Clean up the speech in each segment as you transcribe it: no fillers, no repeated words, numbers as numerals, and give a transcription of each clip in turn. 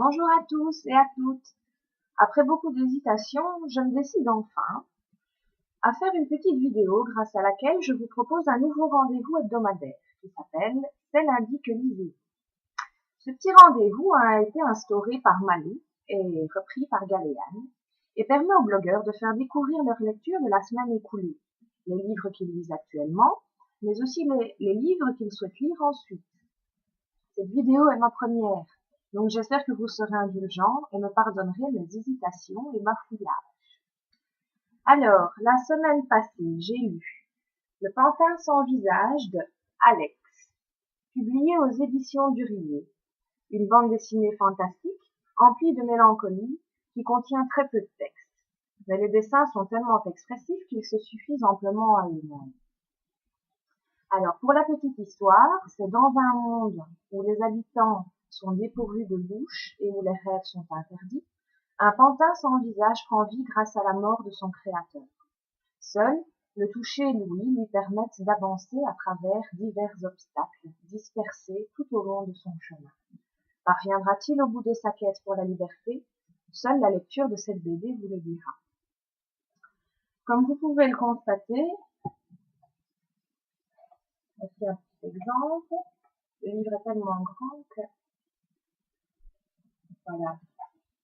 Bonjour à tous et à toutes. Après beaucoup d'hésitation, je me décide enfin à faire une petite vidéo grâce à laquelle je vous propose un nouveau rendez-vous hebdomadaire qui s'appelle C'est lundi que lisez. Ce petit rendez-vous a été instauré par Malou et repris par Galéane et permet aux blogueurs de faire découvrir leur lecture de la semaine écoulée, les livres qu'ils lisent actuellement, mais aussi les livres qu'ils souhaitent lire ensuite. Cette vidéo est ma première. Donc j'espère que vous serez indulgents et me pardonnerez mes hésitations et ma fouillage. Alors, la semaine passée, j'ai lu Le pantin sans visage de Alex, publié aux éditions du Riez, une bande dessinée fantastique, emplie de mélancolie, qui contient très peu de texte. Mais les dessins sont tellement expressifs qu'ils se suffisent amplement à eux-mêmes. Alors, pour la petite histoire, c'est dans un monde où les habitants sont dépourvus de bouche et où les rêves sont interdits, un pantin sans visage prend vie grâce à la mort de son créateur. Seul, le toucher et l'ouïe lui permettent d'avancer à travers divers obstacles dispersés tout au long de son chemin. Parviendra-t-il au bout de sa quête pour la liberté? Seule la lecture de cette BD vous le dira. Comme vous pouvez le constater, voici un petit exemple. Le livre est tellement grand que voilà.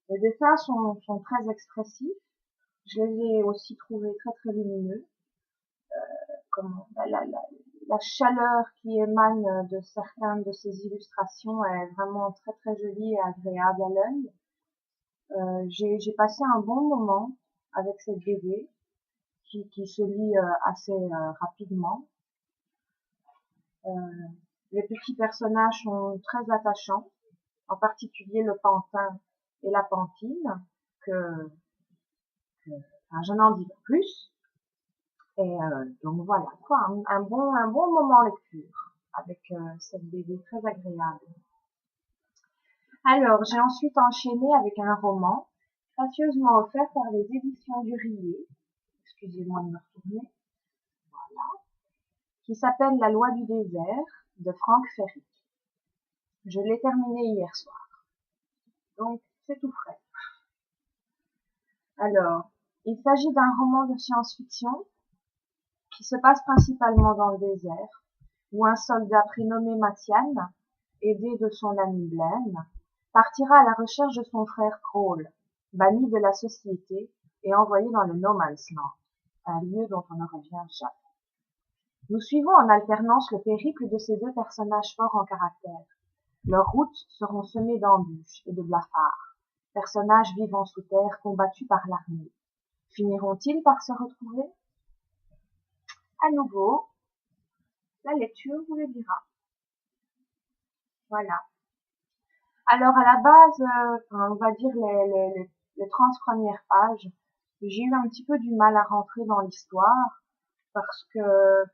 Les dessins sont très expressifs. Je les ai aussi trouvés très lumineux. La chaleur qui émane de certaines de ces illustrations est vraiment très jolie et agréable à l'œil. J'ai passé un bon moment avec cette BD qui se lit assez rapidement. Les petits personnages sont très attachants, en particulier le pantin et la pantine, enfin, je n'en dis pas plus. Et donc voilà, quoi, un bon moment lecture avec cette BD très agréable. Alors, j'ai ensuite enchaîné avec un roman gracieusement offert par les éditions du Riez, excusez-moi de me retourner, voilà, qui s'appelle La loi du désert de Franck Ferry. Je l'ai terminé hier soir, donc c'est tout frais. Alors, il s'agit d'un roman de science-fiction qui se passe principalement dans le désert, où un soldat prénommé Mathiane, aidé de son ami Blaine, partira à la recherche de son frère Crawl, banni de la société et envoyé dans le No Man's Land, un lieu dont on ne revient jamais. Nous suivons en alternance le périple de ces deux personnages forts en caractère. Leurs routes seront semées d'embûches et de blafards, personnages vivant sous terre combattus par l'armée. Finiront-ils par se retrouver? À nouveau, la lecture vous le dira. Voilà. Alors à la base, on va dire les 30 premières pages, j'ai eu un petit peu du mal à rentrer dans l'histoire parce que,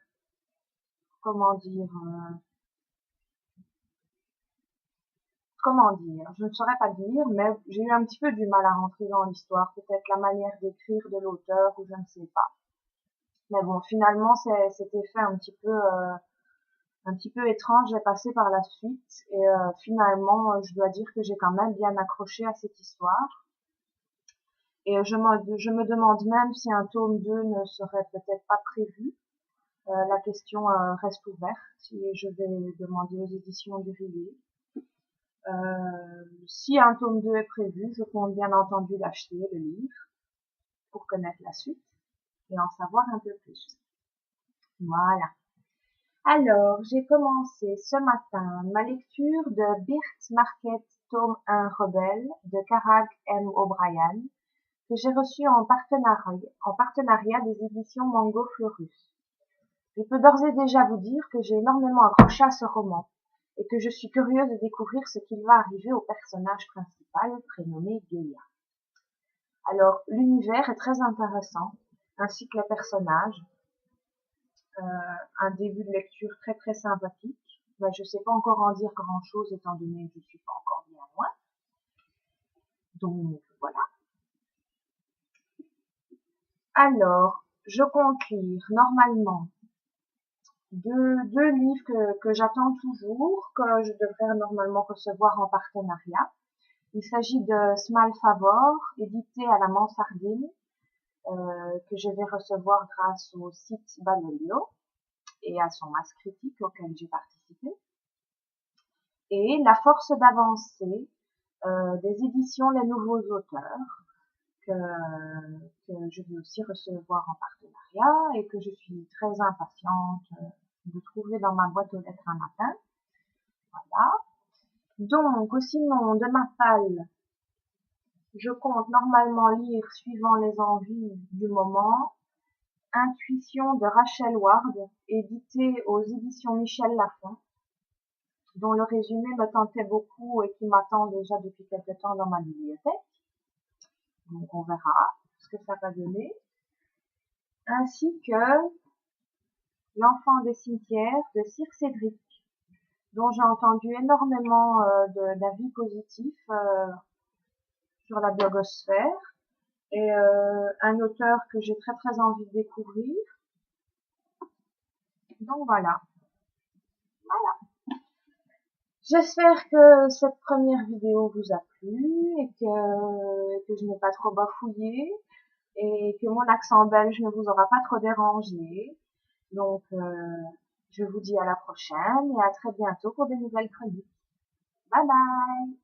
comment dire, je ne saurais pas dire, mais j'ai eu un petit peu du mal à rentrer dans l'histoire, peut-être la manière d'écrire de l'auteur ou je ne sais pas. Mais bon, finalement, c'était fait un petit peu étrange, j'ai passé par la suite et finalement, je dois dire que j'ai quand même bien accroché à cette histoire. Et je me demande même si un tome 2 ne serait peut-être pas prévu. La question reste ouverte et je vais demander aux éditions du Riez. Si un tome 2 est prévu, je compte bien entendu l'acheter, le livre, pour connaître la suite et en savoir un peu plus. Voilà. Alors, j'ai commencé ce matin ma lecture de Birt Market tome 1 Rebelle de Carag M. O'Brien, que j'ai reçu en partenariat des éditions Mango Fleurus. Je peux d'ores et déjà vous dire que j'ai énormément accroché à ce roman et que je suis curieuse de découvrir ce qu'il va arriver au personnage principal prénommé Gaïa. Alors, l'univers est très intéressant, ainsi que les personnages. Un début de lecture très sympathique. Ben, je ne sais pas encore en dire grand chose étant donné que je suis pas encore bien loin. Donc voilà. Alors, je compte lire normalement deux livres que j'attends toujours, que je devrais normalement recevoir en partenariat. Il s'agit de Small Favor, édité à la Mansardine, que je vais recevoir grâce au site Banolio et à son masse critique auquel j'ai participé. Et La Force d'avancer, des éditions Les Nouveaux Auteurs, que je vais aussi recevoir en partenariat et que je suis très impatiente de trouver dans ma boîte aux lettres un matin. Voilà. Donc, sinon, de ma palle, je compte normalement lire, suivant les envies du moment, Intuition de Rachel Ward, édité aux éditions Michel Lafon, dont le résumé me tentait beaucoup et qui m'attend déjà depuis quelque temps dans ma bibliothèque. Donc on verra ce que ça va donner. Ainsi que L'Enfant des cimetières de Sir Cédric, dont j'ai entendu énormément d'avis positifs sur la blogosphère, et un auteur que j'ai très très envie de découvrir. Donc voilà. J'espère que cette première vidéo vous a plu et que je n'ai pas trop bafouillé et que mon accent belge ne vous aura pas trop dérangé. Donc, je vous dis à la prochaine et à très bientôt pour de nouvelles chroniques. Bye bye!